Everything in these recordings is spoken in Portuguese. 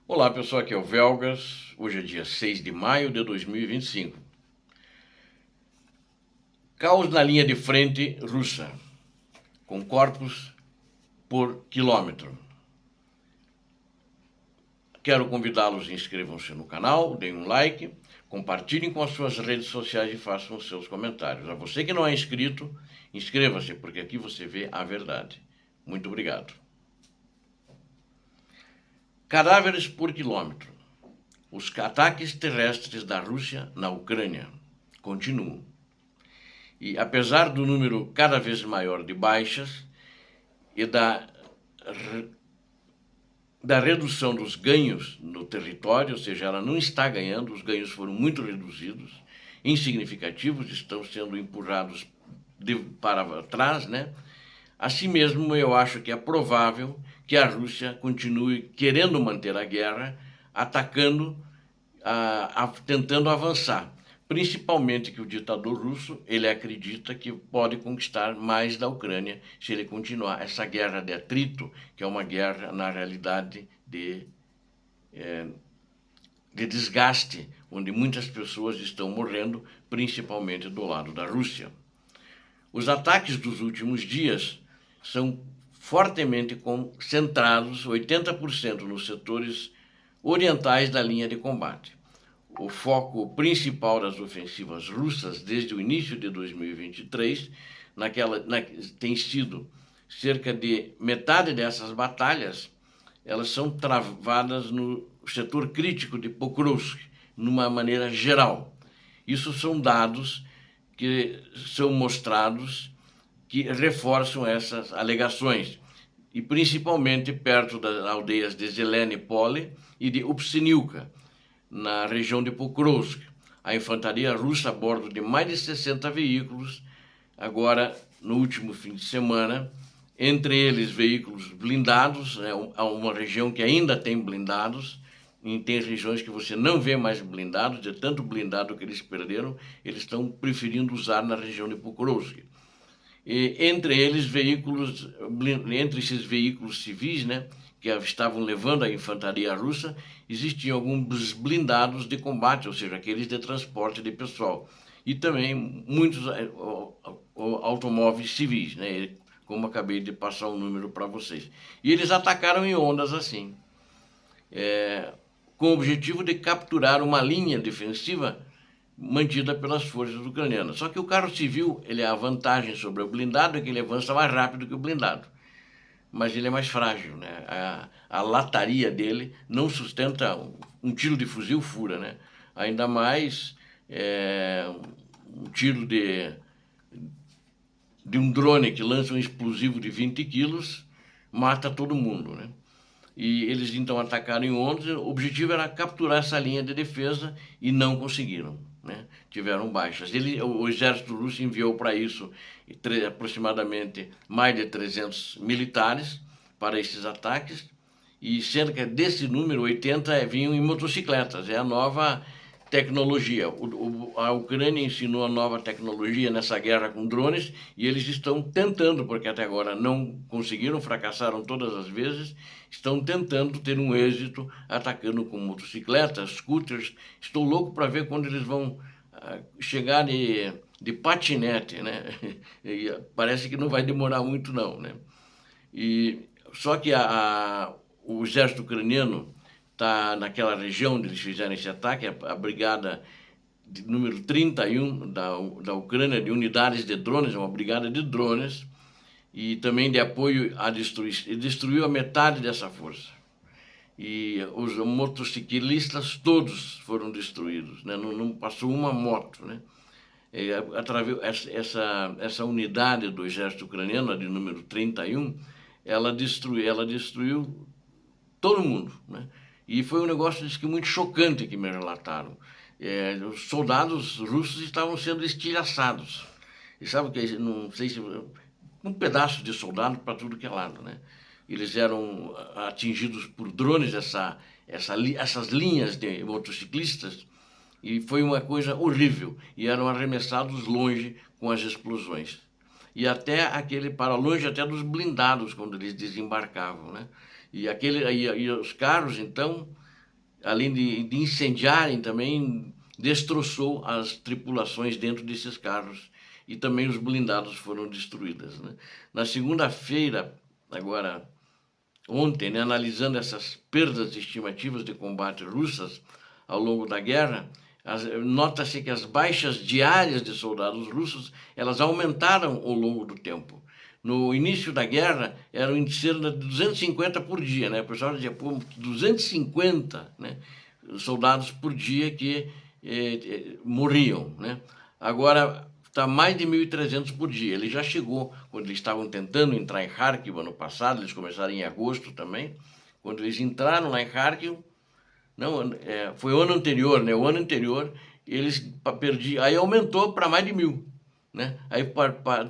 Olá pessoal, aqui é o Velgas. Hoje é dia 6 de maio de 2025. Caos na linha de frente russa, com corpos por quilômetro. Quero convidá-los a inscrevam-se no canal, deem um like, compartilhem com as suas redes sociais e façam os seus comentários. A você que não é inscrito, inscreva-se, porque aqui você vê a verdade. Muito obrigado. Cadáveres por quilômetro. Os ataques terrestres da Rússia na Ucrânia continuam. E apesar do número cada vez maior de baixas e da redução dos ganhos no território, ou seja, ela não está ganhando, os ganhos foram muito reduzidos, insignificativos, estão sendo empurrados para trás, né? Assim mesmo, eu acho que é provável que a Rússia continue querendo manter a guerra, atacando, tentando avançar. Principalmente que o ditador russo, ele acredita que pode conquistar mais da Ucrânia se ele continuar essa guerra de atrito, que é uma guerra, na realidade, de desgaste, onde muitas pessoas estão morrendo, principalmente do lado da Rússia. Os ataques dos últimos dias são fortemente concentrados, 80% nos setores orientais da linha de combate. O foco principal das ofensivas russas desde o início de 2023 tem sido cerca de metade dessas batalhas, elas são travadas no setor crítico de Pokrovsk, numa maneira geral. Isso são dados que são mostrados que reforçam essas alegações, e principalmente perto das aldeias de Zelenipole e de Upsiniuka, na região de Pokrovsk. A infantaria russa a bordo de mais de 60 veículos, agora no último fim de semana, entre eles veículos blindados, há uma região que ainda tem blindados, e tem regiões que você não vê mais blindados, de tanto blindado que eles perderam, eles estão preferindo usar na região de Pokrovsk. E entre eles entre esses veículos civis, né, que estavam levando a infantaria russa, existiam alguns blindados de combate, ou seja, aqueles de transporte de pessoal, e também muitos automóveis civis, né, como acabei de passar o número para vocês. E eles atacaram em ondas assim, com o objetivo de capturar uma linha defensiva mantida pelas forças ucranianas. Só que o carro civil, a vantagem sobre o blindado é que ele avança mais rápido que o blindado, mas ele é mais frágil, né? A lataria dele não sustenta um tiro de fuzil fura, né? Ainda mais um tiro de um drone que lança um explosivo de 20 quilos mata todo mundo, né? E eles então atacaram em ondas. O objetivo era capturar essa linha de defesa e não conseguiram, né? Tiveram baixas. O exército russo enviou para isso aproximadamente mais de 300 militares para esses ataques, e cerca desse número, 80 vinham em motocicletas. É a nova tecnologia. A Ucrânia ensinou a nova tecnologia nessa guerra com drones, e eles estão tentando, porque até agora não conseguiram, fracassaram todas as vezes, estão tentando ter um êxito atacando com motocicletas, scooters. Estou louco para ver quando eles vão chegar de patinete, né? E parece que não vai demorar muito não, né? Só que o exército ucraniano está naquela região onde eles fizeram esse ataque, a brigada de número 31 da Ucrânia, de unidades de drones, é uma brigada de drones, e também de apoio à destruição, destruiu a metade dessa força. E os motociclistas todos foram destruídos, né? Não passou uma moto, né? Essa unidade do exército ucraniano, a de número 31, ela destruiu todo mundo, né? E foi um negócio que muito chocante que me relataram. Os soldados russos estavam sendo estilhaçados. E sabe o que? Não sei se um pedaço de soldado para tudo que é lado, né? Eles eram atingidos por drones, essas linhas de motociclistas, e foi uma coisa horrível. E eram arremessados longe com as explosões. E para longe até dos blindados quando eles desembarcavam, né? E os carros, então, além de incendiarem, também destroçou as tripulações dentro desses carros e também os blindados foram destruídos, né? Na segunda-feira, agora ontem, né, analisando essas perdas estimativas de combate russas ao longo da guerra, nota-se que as baixas diárias de soldados russos elas aumentaram ao longo do tempo. No início da guerra, eram em cerca de 250 por dia, né? O pessoal dizia, pô, 250, né, soldados por dia que morriam, né? Agora está mais de 1.300 por dia. Ele já chegou, quando eles estavam tentando entrar em Kharkiv ano passado, eles começaram em agosto também, quando eles entraram lá em Kharkiv, não, foi o ano anterior, né? O ano anterior, eles perdiam, aí aumentou para mais de 1.000. Né? Aí,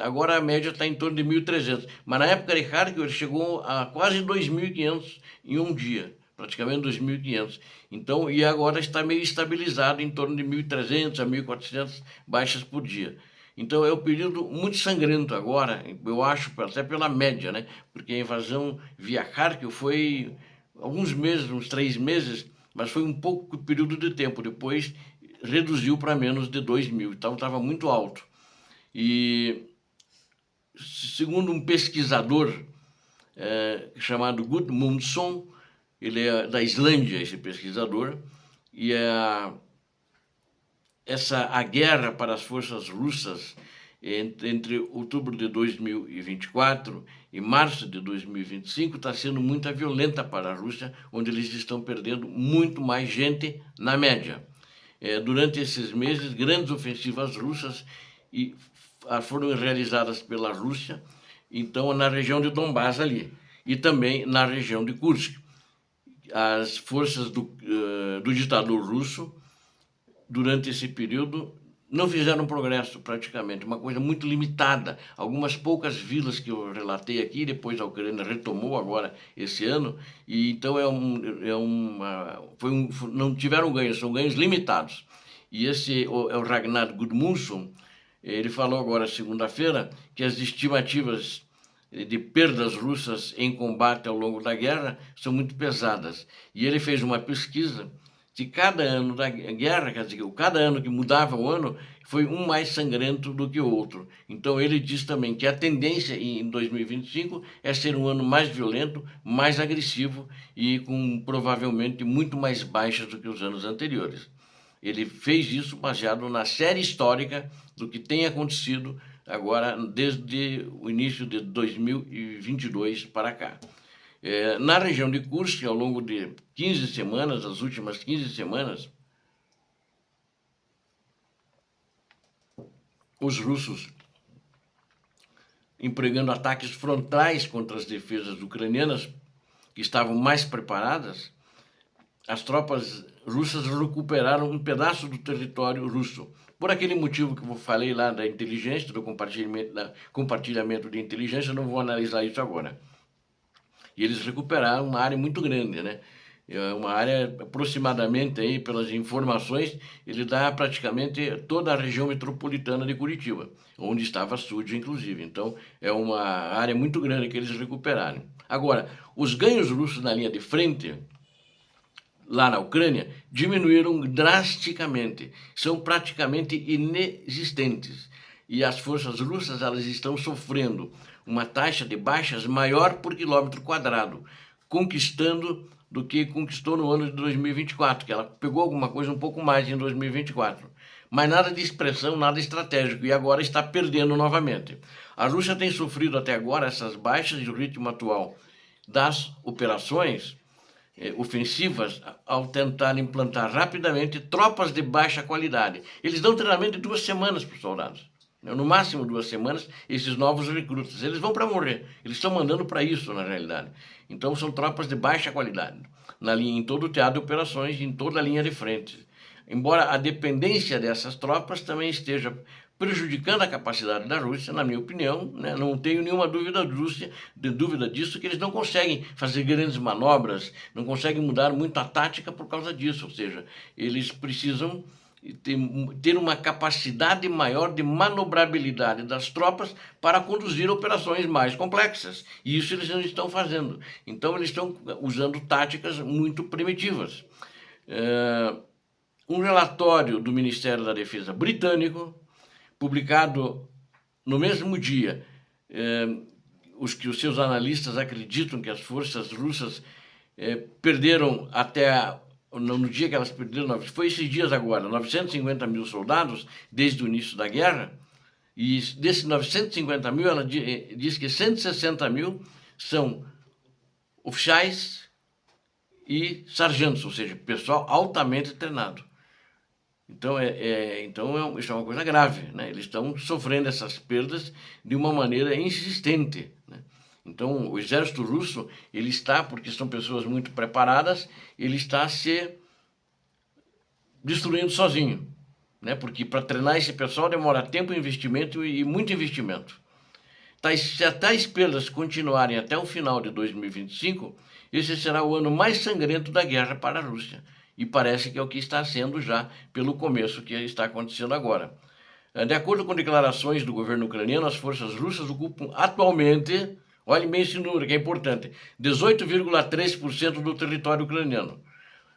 agora a média está em torno de 1.300. Mas na época de Kharkiv ele chegou a quase 2.500 em um dia, praticamente 2.500. Então, e agora está meio estabilizado em torno de 1.300 a 1.400 baixas por dia. Então é um período muito sangrento agora, eu acho, até pela média, né? Porque a invasão via Kharkiv foi alguns meses, uns 3 meses, mas foi um pouco período de tempo. Depois reduziu para menos de 2.000, então estava muito alto. E segundo um pesquisador chamado Gudmundsson, ele é da Islândia, esse pesquisador, e a guerra para as forças russas entre outubro de 2024 e março de 2025 está sendo muito violenta para a Rússia, onde eles estão perdendo muito mais gente na média. Durante esses meses, grandes ofensivas russas foram realizadas pela Rússia, então na região de Donbás ali, e também na região de Kursk. As forças do ditador russo, durante esse período, não fizeram progresso praticamente, uma coisa muito limitada. Algumas poucas vilas que eu relatei aqui, depois a Ucrânia retomou agora esse ano, e então não tiveram ganhos, são ganhos limitados. E esse é o Ragnar Gudmundsson. Ele falou agora, segunda-feira, que as estimativas de perdas russas em combate ao longo da guerra são muito pesadas. E ele fez uma pesquisa de cada ano da guerra, quer dizer, cada ano que mudava o ano, foi um mais sangrento do que o outro. Então ele diz também que a tendência em 2025 é ser um ano mais violento, mais agressivo e com provavelmente muito mais baixas do que os anos anteriores. Ele fez isso baseado na série histórica do que tem acontecido agora desde o início de 2022 para cá. Na região de Kursk, ao longo de 15 semanas, as últimas 15 semanas, os russos, empregando ataques frontais contra as defesas ucranianas, que estavam mais preparadas, as tropas russas recuperaram um pedaço do território russo. Por aquele motivo que eu falei lá da inteligência, do compartilhamento de inteligência, eu não vou analisar isso agora. E eles recuperaram uma área muito grande, né? Uma área aproximadamente, aí, pelas informações, ele dá praticamente toda a região metropolitana de Curitiba, onde estava a Súdia, inclusive. Então, é uma área muito grande que eles recuperaram. Agora, os ganhos russos na linha de frente, lá na Ucrânia, diminuíram drasticamente, são praticamente inexistentes. E as forças russas elas estão sofrendo uma taxa de baixas maior por quilômetro quadrado, conquistando do que conquistou no ano de 2024, que ela pegou alguma coisa um pouco mais em 2024. Mas nada de expressão, nada estratégico, e agora está perdendo novamente. A Rússia tem sofrido até agora essas baixas e o ritmo atual das operações ofensivas ao tentar implantar rapidamente tropas de baixa qualidade. Eles dão treinamento de 2 semanas para os soldados. No máximo 2 semanas, esses novos recrutas. Eles vão para morrer. Eles estão mandando para isso, na realidade. Então, são tropas de baixa qualidade, em todo o teatro de operações, em toda a linha de frente. Embora a dependência dessas tropas também esteja prejudicando a capacidade da Rússia, na minha opinião, né? Não tenho nenhuma dúvida disso, que eles não conseguem fazer grandes manobras, não conseguem mudar muito a tática por causa disso, ou seja, eles precisam ter uma capacidade maior de manobrabilidade das tropas para conduzir operações mais complexas, e isso eles não estão fazendo. Então eles estão usando táticas muito primitivas. um relatório do Ministério da Defesa britânico, publicado no mesmo dia. Os seus analistas acreditam que as forças russas perderam no dia que elas perderam, foi esses dias agora, 950 mil soldados desde o início da guerra, e desses 950 mil, ela diz que 160 mil são oficiais e sargentos, ou seja, pessoal altamente treinado. Então, isso é uma coisa grave, né? Eles estão sofrendo essas perdas de uma maneira insistente, né? Então, o exército russo, ele está, porque são pessoas muito preparadas, ele está se destruindo sozinho, né? Porque para treinar esse pessoal demora tempo, investimento e muito investimento. Se as perdas continuarem até o final de 2025, esse será o ano mais sangrento da guerra para a Rússia. E parece que é o que está sendo já pelo começo que está acontecendo agora. De acordo com declarações do governo ucraniano, as forças russas ocupam atualmente, olhe bem esse número que é importante, 18,3% do território ucraniano.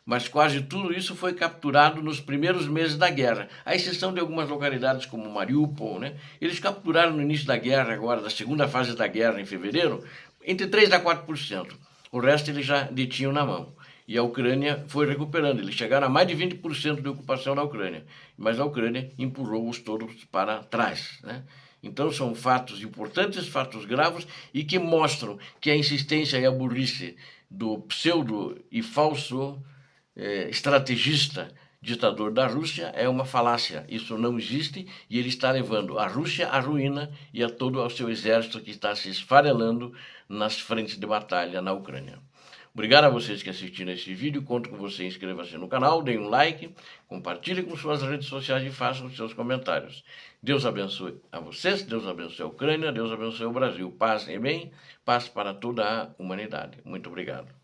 Mas quase tudo isso foi capturado nos primeiros meses da guerra, à exceção de algumas localidades como Mariupol, né? Eles capturaram no início da guerra, agora, da segunda fase da guerra, em fevereiro, entre 3% a 4%. O resto eles já detinham na mão. E a Ucrânia foi recuperando. Eles chegaram a mais de 20% de ocupação da Ucrânia. Mas a Ucrânia empurrou-os todos para trás, né? Então são fatos importantes, fatos graves, e que mostram que a insistência e a burrice do pseudo e falso estrategista ditador da Rússia é uma falácia. Isso não existe e ele está levando a Rússia à ruína e a todo o seu exército que está se esfarelando nas frentes de batalha na Ucrânia. Obrigado a vocês que assistiram esse vídeo. Conto com você, inscreva-se no canal, dê um like, compartilhe com suas redes sociais e façam os seus comentários. Deus abençoe a vocês, Deus abençoe a Ucrânia, Deus abençoe o Brasil. Paz e bem, paz para toda a humanidade. Muito obrigado.